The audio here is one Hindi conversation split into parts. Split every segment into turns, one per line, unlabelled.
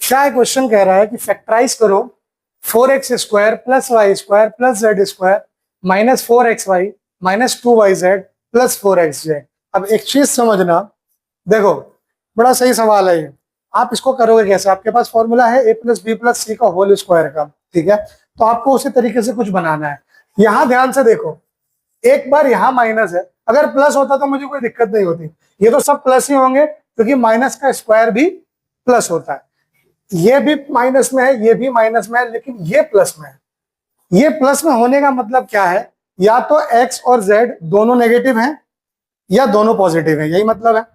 क्या क्वेश्चन कह रहा है कि फैक्टराइज करो 4x² + y² + z² - 4xy - 2yz + 4xz। अब एक चीज समझना, देखो बड़ा सही सवाल है ये। आप इसको करोगे कैसे? आपके पास फॉर्मूला है a + b + c का होल स्क्वायर का, ठीक है? तो आपको उसी तरीके से कुछ बनाना है। यहां ध्यान से देखो, एक बार यहां माइनस है, अगर प्लस होता तो मुझे कोई दिक्कत नहीं होती। ये तो सब प्लस ही होंगे क्योंकि माइनस का स्क्वायर भी प्लस होता है। ये भी माइनस में है, ये भी माइनस में है, लेकिन ये प्लस में है। ये प्लस में होने का मतलब क्या है? या तो x और z दोनों नेगेटिव हैं या दोनों पॉजिटिव हैं, यही मतलब है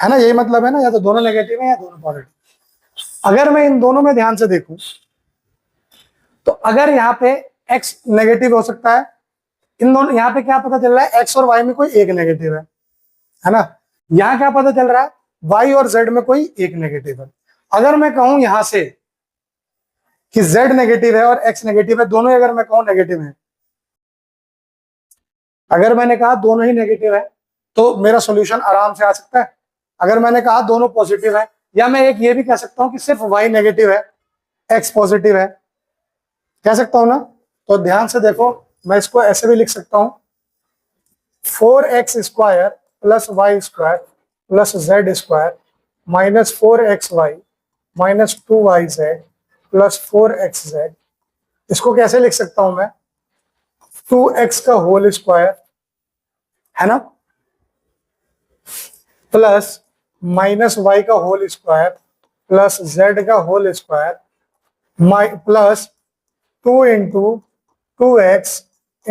ना? यही मतलब है ना, या तो दोनों नेगेटिव हैं या दोनों पॉजिटिव। अगर मैं इन दोनों में ध्यान से देखूं तो अगर यहाँ पे x नेगेटिव हो सकता है, इन दोनों यहाँ पे क्या पता चल रहा है? x और y में कोई एक नेगेटिव है ना? यहाँ क्या पता चल रहा है? y और z में कोई एक नेगेटिव है। अगर मैं कहूं यहां से कि z नेगेटिव है और x नेगेटिव है, दोनों अगर मैं कहूं नेगेटिव है, अगर मैंने कहा दोनों ही नेगेटिव है तो मेरा सॉल्यूशन आराम से आ सकता है। अगर मैंने कहा दोनों पॉजिटिव है, या मैं एक ये भी कह सकता हूं कि सिर्फ y नेगेटिव है x पॉजिटिव है, कह सकता हूं ना? तो ध्यान से देखो, मैं इसको ऐसे भी लिख सकता हूं 4x² + y² + z² - 4xy - 2yz + 4xz। इसको कैसे लिख सकता हूं मैं? 2x का होल स्क्वायर, है ना, प्लस -y का होल स्क्वायर प्लस z का whole square plus 2 × 2x ×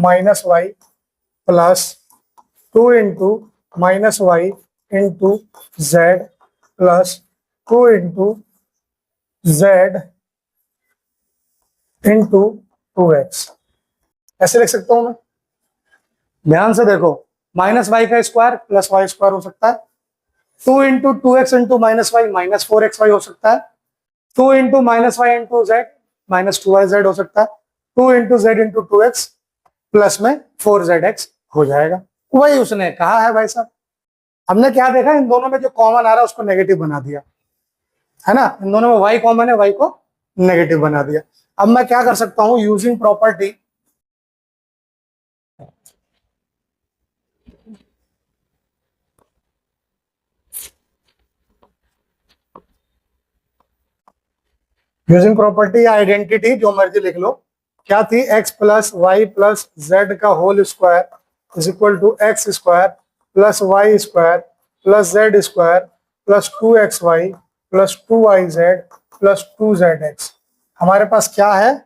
-y plus 2 × -y × z plus 2 × z × 2x। ऐसे लिख सकता हूं मैं। ध्यान से देखो, -y का स्क्वायर प्लस y² हो सकता है, 2 × 2x × -y - 4xy हो सकता है, 2 × -y × z - 2yz हो सकता है, 2 × z × 2x प्लस में 4zx हो जाएगा। वही उसने कहा है भाई साहब। हमने क्या देखा? इन दोनों में जो कॉमन आ रहा है उसको नेगेटिव बना दिया, है ना? इन दोनों में y कॉमन है, y को नेगेटिव बना दिया। अब मैं क्या कर सकता हूं? यूजिंग प्रॉपर्टी, या आइडेंटिटी, जो मर्जी लिख लो। क्या थी? x + y + z का whole square = x² + y² + z² + 2xy + 2yz + 2zx। हमारे पास क्या है?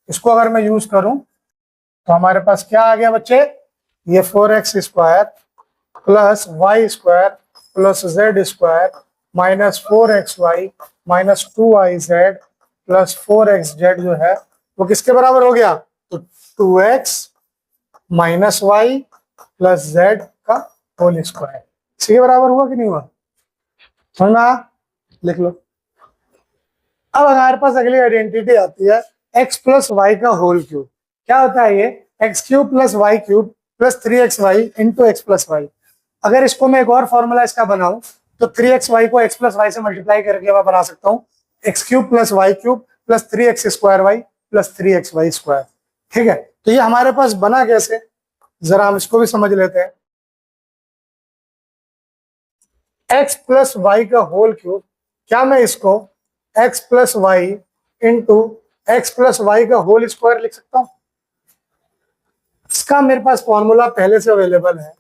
इसको अगर मैं यूज करूं तो हमारे पास क्या आ गया बच्चे? ये 4x² + y² + z² - 4xy - 2yz + 4xz जो है वो किसके बराबर हो गया? तो 2x - y + z का होल स्क्वायर। इसी के बराबर हुआ कि नहीं हुआ? समझ में आया? लिख लो। अब हमारे पास अगली आइडेंटिटी आती है x + y का होल क्यूब। क्या होता है ये? x³ + y³ + 3xy × x + y। अगर इसको मैं एक और फॉर्मूला इसका बनाऊं तो 3xy को x + y से मल्टीप्लाई करके मैं बना सकता हूं x³ + y³ + 3x² + 3xy²। ठीक है, तो ये हमारे पास बना कैसे? जरा हम इसको भी समझ लेते हैं। x + y का होल क्यूब, क्या मैं इसको x + y × x + y का होल स्क्वायर लिख सकता हूं? इसका मेरे पास फॉर्मूला पहले से अवेलेबल है,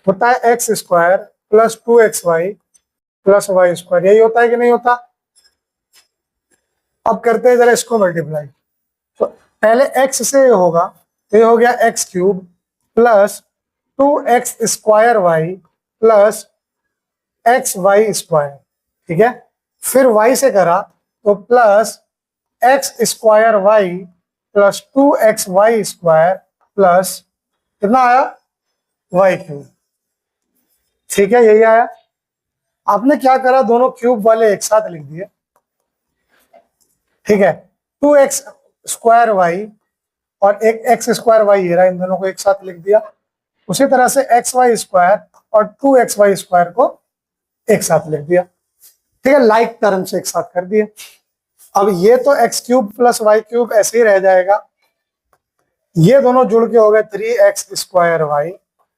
होता है x² + 2xy + y²। यही होता है कि नहीं होता? अब करते हैं जरा इसको मल्टीप्लाई। तो पहले x से होगा, तो ये हो गया x³ + 2x² y + xy²। ठीक है, फिर y से करा तो plus x² y + 2xy² plus कितना आया? y³। ठीक है, यही आया। आपने क्या करा? दोनों क्यूब वाले एक साथ लिख दिए। ठीक है, 2x² y और एक x² y, ये रहा, इन दोनों को एक साथ लिख दिया। उसी तरह से xy² और 2xy² को एक साथ लिख दिया। ठीक है, लाइक टर्म से एक साथ कर दिए। अब ये तो x cube plus y cube ऐसे ही रह जाएगा, ये दोनों जुड़ के हो गए 3x² Y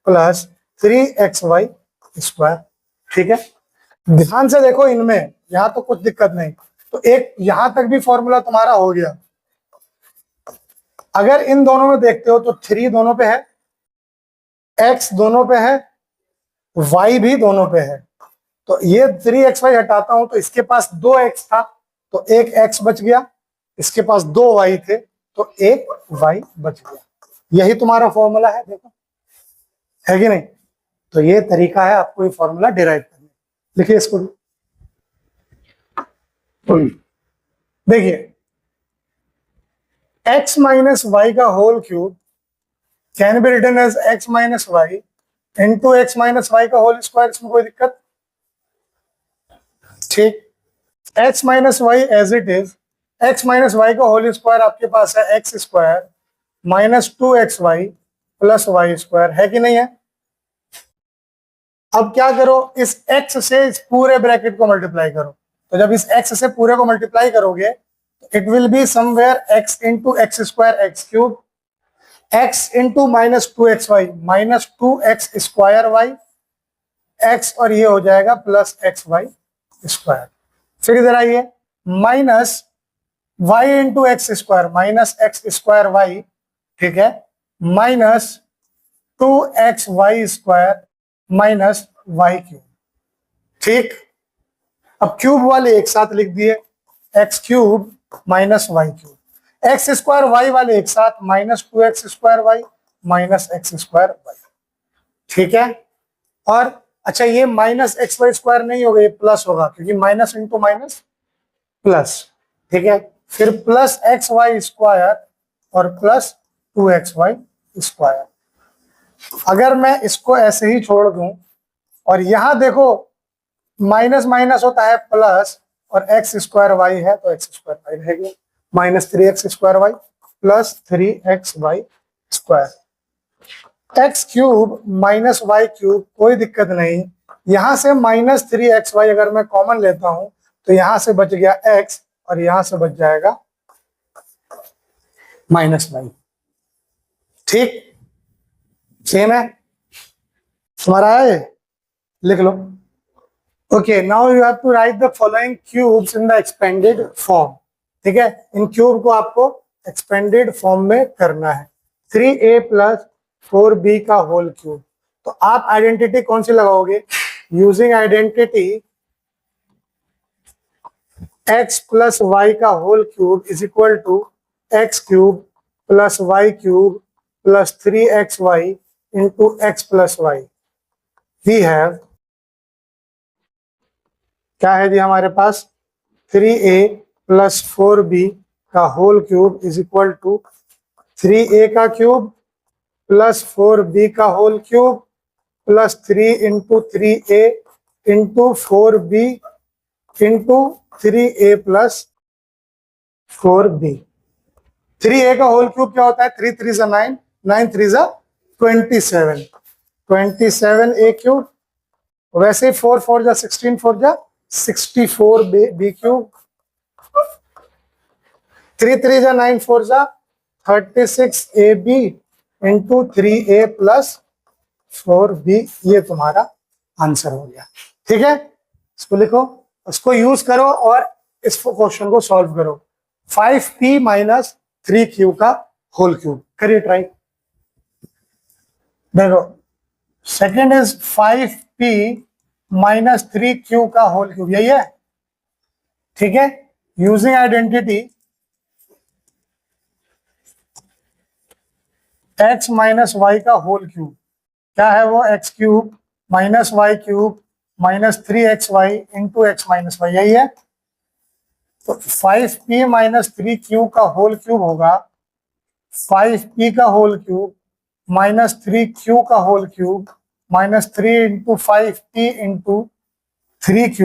plus 3xy square. ठीक है, ध्यान से देखो इनमें, यहां तो कुछ दिक्कत नहीं, तो एक यहां तक भी फॉर्मूला तुम्हारा हो गया। अगर इन दोनों में देखते हो तो 3 दोनों पे है, x दोनों पे है, y भी दोनों पे है। तो ये 3xy हटाता हूं तो इसके पास 2x था तो एक x बच गया, इसके पास 2y थे तो एक y बच गया। यही तुम्हारा फॉर्मूला है, देखो है कि नहीं। तो ये तरीका है आपको ये फॉर्मूला डिराइव करने। लिखिए इसको, देखिए x माइनस वाई का whole cube can be written as x minus y into x minus y का होल स्क्वायर। इसमें कोई दिक्कत? ठीक, x minus y as it is, x minus y का होल स्क्वायर आपके पास है x square minus 2xy plus y square, है कि नहीं है। अब क्या करो, इस x से इस पूरे ब्रैकेट को मल्टीप्लाई करो, तो जब इस x से पूरे को मल्टीप्लाई करोगे तो it will be somewhere x into x square x cube, x into minus 2xy minus 2x square y x, और ये हो जाएगा प्लस xy स्क्वायर। फिर इधर आइए, minus y into x square minus x square y, ठीक है, minus 2xy square minus y cube. ठीक, अब क्यूब वाले एक साथ लिख दिए, x cube minus y cube, x square y वाले एक साथ minus 2x square y minus x square y. ठीक है, और अच्छा ये माइनस एक्स वाई स्क्वायर नहीं होगा, ये प्लस होगा क्योंकि माइनस इंटू माइनस प्लस। ठीक है, फिर प्लस एक्स वाई स्क्वायर और प्लस 2xy स्क्वायर। अगर मैं इसको ऐसे ही छोड़ दूं और यहां देखो माइनस माइनस होता है प्लस, और एक्स स्क्वायर वाई है तो एक्स स्क्वायर वाई रहेगा, minus 3x square y plus 3xy square. X cube minus y cube कोई दिक्कत नहीं, यहां से माइनस 3xy अगर मैं कॉमन लेता हूं तो यहां से बच गया x और यहां से बच जाएगा माइनस वाई। ठीक, सेम है तुम्हारा है, लिख लो। Okay, now you have to write the following cubes in the expanded form. ठीक है, इन क्यूब को आपको एक्सपेंडेड फॉर्म में करना है। 3a प्लस 4b का होल क्यूब, तो आप आइडेंटिटी कौन सी लगाओगे? Using identity x plus y का whole cube is equal to x cube plus y cube plus 3xy into x plus y. We have, क्या है जी हमारे पास, 3a प्लस 4b का whole cube is equal to 3a का क्यूब प्लस 4b का whole cube plus 3 into 3a into 4b into 3a plus 4b। 3a का होल क्यूब क्या होता है? 3 3 जा 9, 9 3 जा 27, 27a क्यूब, वैसे ही 4 4 जा 16, 4 जा 64 b क्यूब, 3 3 जा 9, 4 जा 36ab into 3a plus 4b। ये तुम्हारा आंसर हो गया। ठीक है, इसको लिखो, इसको यूज करो और इस क्वेश्चन को सॉल्व करो। 5p माइनस 3q का होल क्यूब करिए ट्राई। देखो second is 5p minus 3q का होल क्यूब, यही है। ठीक है, using identity x minus y का होल क्यूब, क्या है वो? X cube minus y cube minus 3xy into x minus y, यही है। तो 5p माइनस 3q का होल क्यूब होगा 5p का होल क्यूब माइनस 3q का whole cube minus 3 into 5p into 3q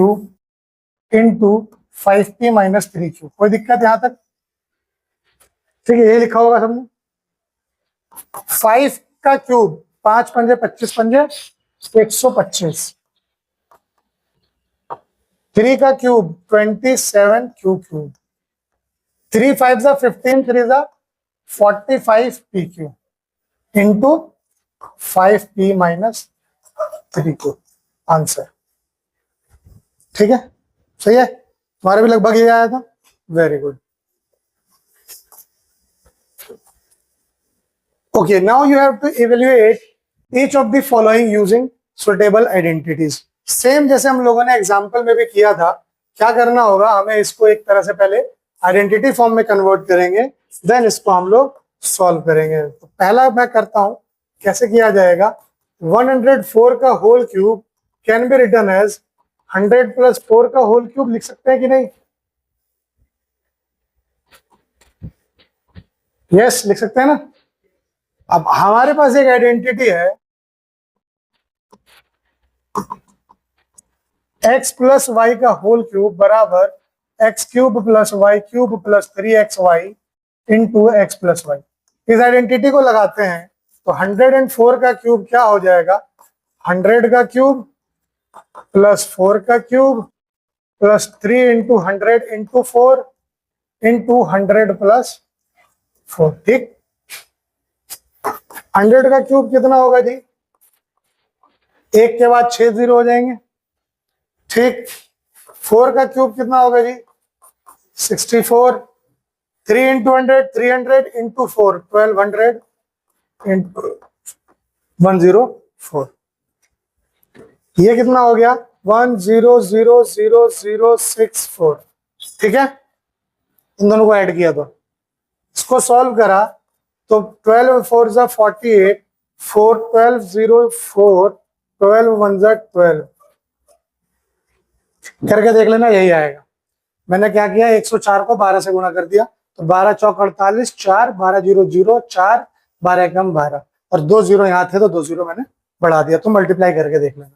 into 5p minus 3q। कोई दिक्कत यहां तक? ठीक है, ये लिखा होगा सबने। 5 का क्यूब 5 पंजे 25 पंजे 125, 3 का क्यूब 27 क्यू क्यूब, 3 5 जा 15, 3 जा 45 P Q into 5p minus 3 Q answer. ठीक है, सही है, तुम्हारे भी लगभग ये आया था। Very good. Okay, now you have to evaluate each of the following using suitable identities. Same जैसे हम लोगों ने एग्जाम्पल में भी किया था, क्या करना होगा, हमें इसको एक तरह से पहले आइडेंटिटी फॉर्म में कन्वर्ट करेंगे, देन इसको हम लोग सॉल्व करेंगे। तो पहला मैं करता हूं, कैसे किया जाएगा। 104 का whole cube can be written as 100 plus 4 का होल क्यूब, लिख सकते हैं कि नहीं? यस, लिख सकते हैं ना। अब हमारे पास एक आइडेंटिटी है x प्लस वाई का होल क्यूब बराबर x cube plus y cube plus 3xy into x plus y. इस आइडेंटिटी को लगाते हैं तो 104 का क्यूब क्या हो जाएगा, 100 का क्यूब प्लस 4 का cube plus 3 into 100 into 4 into 100 plus 4। ठीक, 100 का क्यूब कितना होगा जी, एक के बाद 6 जीरो हो जाएंगे। ठीक, 4 का क्यूब कितना होगा जी, 64, 3 इंटू 100 300 इंटू 4 1200 इंटू 104। ये कितना हो गया, 10000064। ठीक है, इन दोनों को ऐड किया तो इसको सॉल्व करा तो 12 4 जा 48, 4 12 0 4 12 1 जा 12 करके देख लेना, यही आएगा। मैंने क्या किया, 104 को 12 से गुणा कर दिया तो 12 चौक 48, 4 12 0 0 4 12 एकम 12 और 2 जीरो यहाँ थे तो 2 जीरो मैंने बढ़ा दिया। तो मल्टीप्लाई करके देख लेना।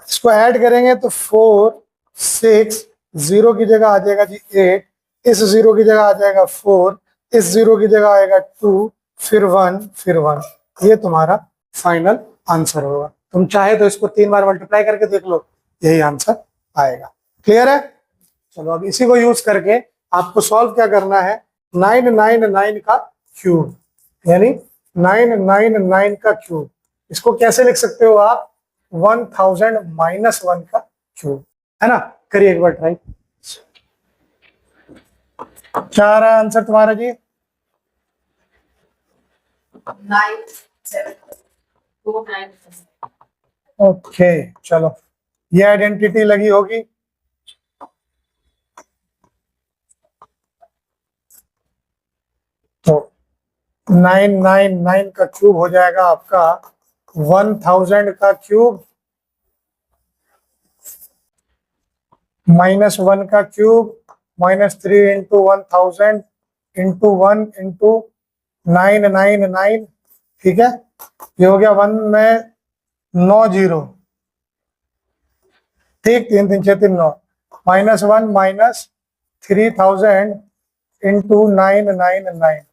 इसको ऐड करेंगे तो 4 6 0 की जगह आ जाएगा जी 8, इस 0 की जगह आ जाएगा 4, इस 0 की जगह आएगा 2, फिर 1 फिर 1। ये तुम्हारा फाइनल आंसर होगा। तुम चाहे तो इसको 3 बार मल्टीप्लाई करके देख लो, यही आंसर आएगा। क्लियर है? चलो अब इसी को यूज करके आपको सॉल्व क्या करना है, 999 का क्यूब, यानी 999 का क्यूब। इसको कैसे लिख सकते हो आप, 1000 माइनस 1 का क्यूब, है ना। करिए एक बार ट्राई। क्या आ रहा है आंसर तुम्हारा जी?
974
ओके, चलो ये आइडेंटिटी लगी होगी। तो 999 का क्यूब हो जाएगा आपका 1000 का क्यूब माइनस 1 का cube minus 3 into 1000 into 1 into 999। ठीक है, ये हो गया 1 में 9 जीरो। ठीक, 3 3 6 3 9 माइनस 1 माइनस 3000 इंटू 999।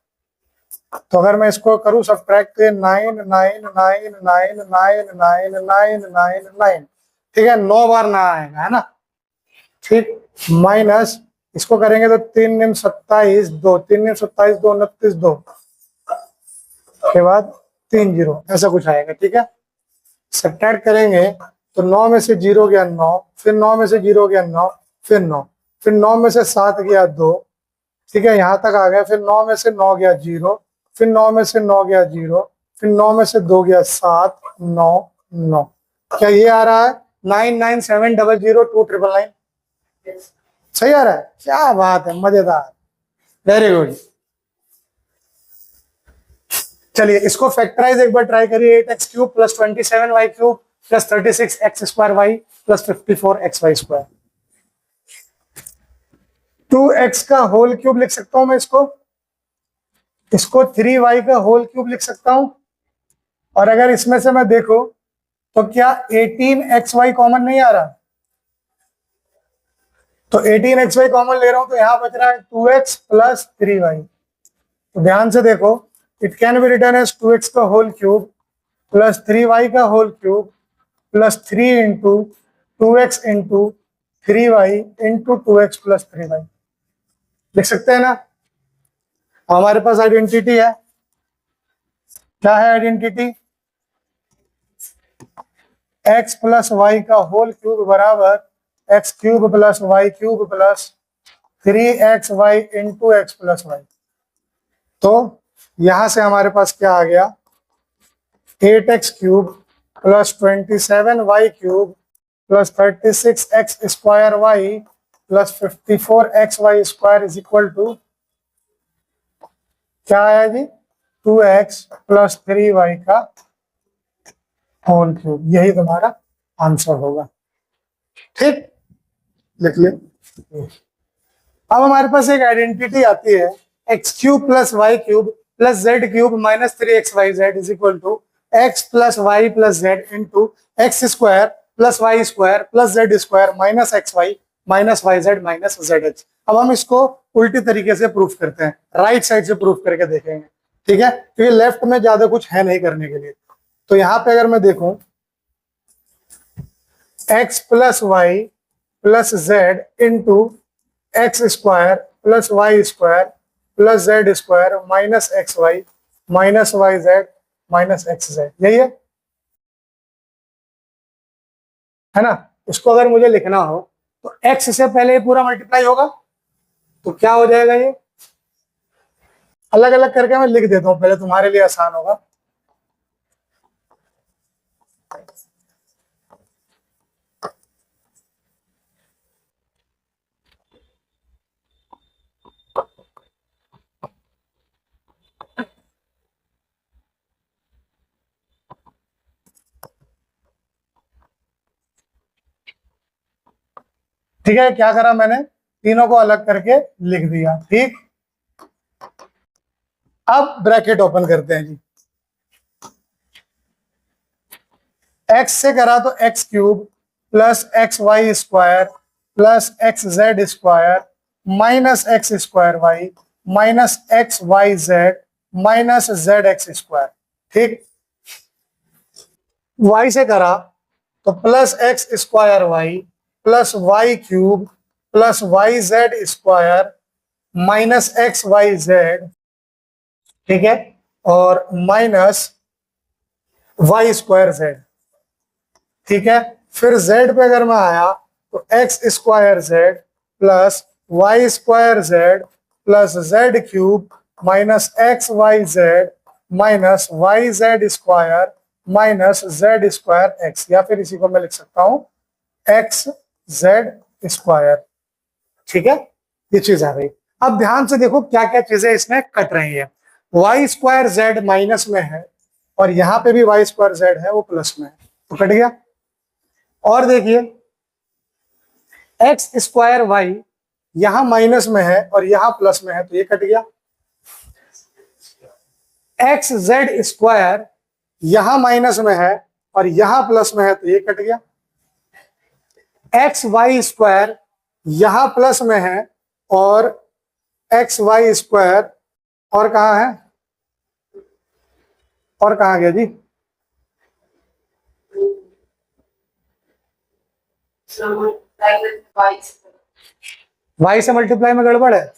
तो अगर मैं इसको करूं सब्ट्रैक्ट तो 999999999। ठीक है, 9 बार ना आएगा, है ना। ठीक, माइनस इसको करेंगे तो 3 निम 27 2, 3 निम 27 2 29 2 के बाद 3 जीरो, ऐसा कुछ आएगा। ठीक है, सब्ट्रैक्ट करेंगे तो 9 में से 0 गया 9, फिर 9 में से 0 गया 9, फिर 9, फिर 9 में से 7 गया 2। ठीक है, यहाँ तक आ गया। फिर 9 में से 9 गया 0, फिर 9 में से 9 गया 0, फिर 9 में से 2 गया 7 9 9। क्या ये आ रहा है 997002999? सही आ रहा है, क्या बात है, मजेदार, वेरी गुड। चलिए इसको फैक्टराइज एक बार ट्राई करिए। 8x cube plus 27y cube plus 36x square y plus 54xy square. 2x का होल क्यूब लिख सकता हूं मैं इसको 3y का होल क्यूब लिख सकता हूं। और अगर इसमें से मैं देखो तो क्या 18xy कॉमन नहीं आ रहा, तो 18xy कॉमन ले रहा हूं तो यहां बच रहा है 2x प्लस 3y। तो ध्यान से देखो, it can be written as 2x का होल क्यूब प्लस 3y का whole cube plus 3 into 2x into 3y into 2x plus 3y लिख सकते हैं ना। हमारे पास आइडेंटिटी है, क्या है आइडेंटिटी? x प्लस वाई का होल क्यूब बराबर x cube plus y cube plus 3xy into x plus y. तो यहां से हमारे पास क्या आ गया? 8x cube plus 27y cube plus 36x square y plus 54xy square is equal to क्या आया जी? 2x प्लस 3y का होल क्यूब। यही तुम्हारा आंसर होगा। ठीक, लिख ले। अब हमारे पास एक आइडेंटिटी आती है x cube plus y cube plus z cube minus 3xyz is equal to x plus y plus z into x square plus y square plus z square minus x y minus y z minus z x. अब हम इसको उल्टी तरीके से प्रूफ करते हैं, राइट साइड से प्रूफ करके देखेंगे। ठीक है, क्योंकि लेफ्ट में ज्यादा कुछ है नहीं करने के लिए। तो यहाँ पे अगर मैं देखूं x plus y plus z into x square plus y square plus z square minus x y minus y z minus x z, यही है ना। इसको अगर मुझे लिखना हो तो x से पहले ये पूरा मल्टीप्लाई होगा, तो क्या हो जाएगा? ये अलग अलग करके मैं लिख देता हूं, पहले तुम्हारे लिए आसान होगा। ठीक है, क्या करा मैंने? तीनों को अलग करके लिख दिया। ठीक, अब ब्रैकेट ओपन करते हैं जी। x से करा तो x cube plus x y square plus x z square minus x square y minus x y z minus z x square. ठीक, y से करा तो plus x square y plus y cube plus y z square minus x y z, ठीक है, और माइनस वाई स्क्वायर जेड। ठीक है, फिर z पे अगर मैं आया तो x square z plus y square z plus z cube minus x y z minus y z square minus z square x, या फिर इसी को मैं लिख सकता हूं एक्स जेड स्क्वायर। ठीक है, ये चीज आ गई। अब ध्यान से देखो क्या क्या चीजें इसमें कट रही है। वाई स्क्वायर जेड माइनस में है और यहां पे भी वाई स्क्वायर जेड है, वो प्लस में है, तो कट गया। और देखिए एक्स स्क्वायर वाई यहां माइनस में है और यहां प्लस में है, तो ये कट गया। एक्स जेड स्क्वायर यहां माइनस में है और यहां प्लस में है, तो ये कट गया। एक्स वाई स्क्वायर यहां प्लस में है और एक्स वाई स्क्वायर और कहां है, और कहां गया जी? वाई से मल्टीप्लाई में गड़बड़ है।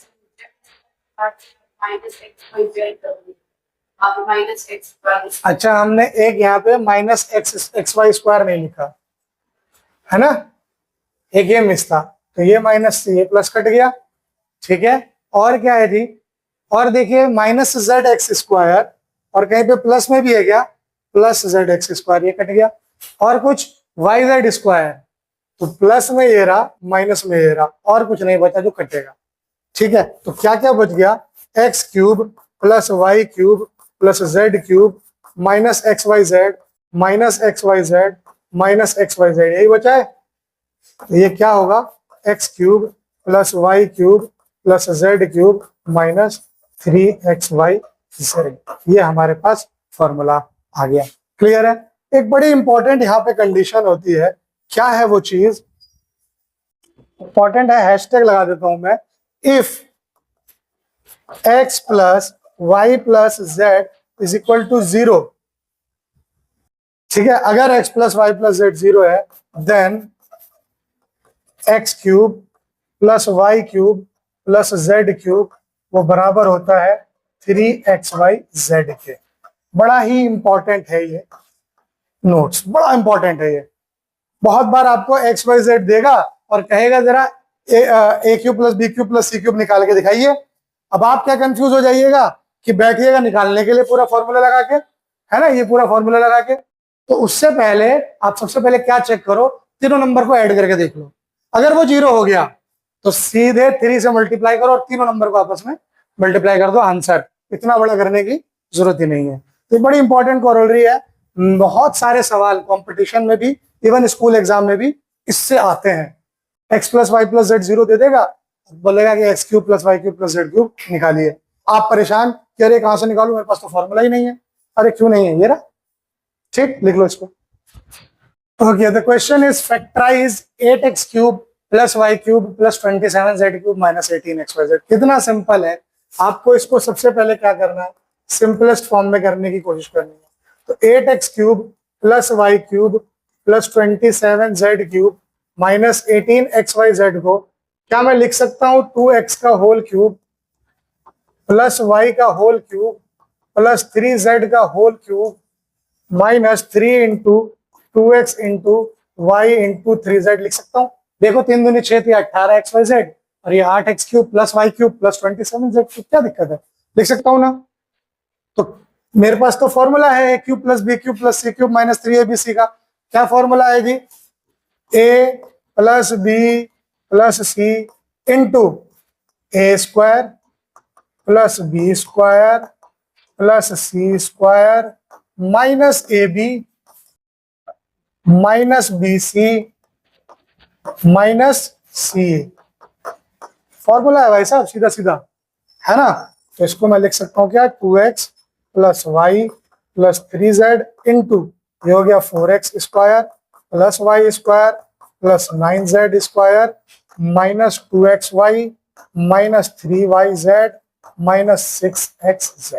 अच्छा, हमने एक यहाँ पे माइनस एक्स वाई स्क्वायर नहीं लिखा है ना, एक ये मिस था, तो ये माइनस से ये प्लस कट गया। ठीक है, और क्या है जी? और देखिए माइनस जेड एक्स स्क्वायर और कहीं पे प्लस में भी है क्या? प्लस जेड एक्स स्क्वायर, ये कट गया। और कुछ वाई जेड स्क्वायर, तो प्लस में ये रहा माइनस में ये रहा, और कुछ नहीं बचा जो कटेगा। ठीक है, तो क्या क्या बच गया? X cube plus y cube plus z cube minus x y z minus x y z minus x y z, यही बचा है। तो ये क्या होगा? X cube plus y cube plus z cube minus 3xy z, ये हमारे पास फॉर्मूला आ गया। क्लियर है? एक बड़ी इंपॉर्टेंट यहाँ पे कंडीशन होती है, क्या है वो चीज? इंपॉर्टेंट है, हैशटैग लगा देता हूं मैं। If x plus y plus z is equal to 0, ठीक है, अगर x plus y plus z 0 है, then x cube plus y cube plus z cube वो बराबर होता है 3xyz के। बड़ा ही इंपॉर्टेंट है ये नोट्स, बड़ा इंपॉर्टेंट है ये। बहुत बार आपको एक्स वाई जेड देगा और कहेगा जरा a cube plus b cube plus c cube निकाल के दिखाइए। अब आप क्या कंफ्यूज हो जाइएगा कि बैठिएगा निकालने के लिए पूरा फॉर्मूला लगा के, है ना, ये पूरा फॉर्मूला लगा के। तो उससे पहले आप सबसे पहले क्या चेक करो, तीनों नंबर को ऐड करके देख लो। अगर वो 0 हो गया तो सीधे 3 से मल्टीप्लाई करो और तीनों नंबर को आपस में मल्टीप्लाई कर दो, आंसर। इतना बड़ा करने की जरूरत ही नहीं है। तो बड़ी इंपॉर्टेंट कोरोलरी है। बहुत सारे सवाल कंपटीशन में भी, इवन स्कूल एग्जाम में भी इससे आते हैं। X plus y plus z 0 दे देगा, बोलेगा कि x cube plus y cube plus z cube निकालिए। आप परेशान कि अरे कहां से निकालू, मेरे पास तो फॉर्मूला ही नहीं है। अरे क्यों नहीं है, ये रहा। ठीक, लिख लो इसको। Okay, the question is factorise 8x cube plus y cube plus 27z cube minus 18xyz। कितना सिंपल है। आपको इसको सबसे पहले क्या करना है, सिंपलेस्ट फॉर्म में करने की कोशिश करनी है। तो 8x cube plus y cube plus 27z cube minus 18xyz को क्या मैं लिख सकता हूं 2x का होल क्यूब प्लस y का होल क्यूब प्लस 3z का whole cube minus 3 into 2x into y into 3z लिख सकता हूं। देखो 3 दूनी 6 थी 18xyz और ये 8x cube plus y cube plus 27z cube, क्या दिक्कत है, लिख सकता हूं ना। तो मेरे पास तो फॉर्मूला है a cube plus b cube plus c cube minus 3abc का। क्या फॉर्मूला है जी, a plus b plus c into a square plus b square plus c square minus a b minus b c minus c. Formula है भाई साहब, सीधा सीधा, है ना। तो इसको मैं लिख सकता हूं क्या, 2x plus y plus 3z into ये हो गया 4x square plus y square plus 9z square minus 2xy minus 3yz minus 6xz।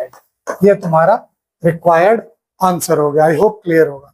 ये तुम्हारा रिक्वायर्ड आंसर हो गया। आई होप क्लियर होगा।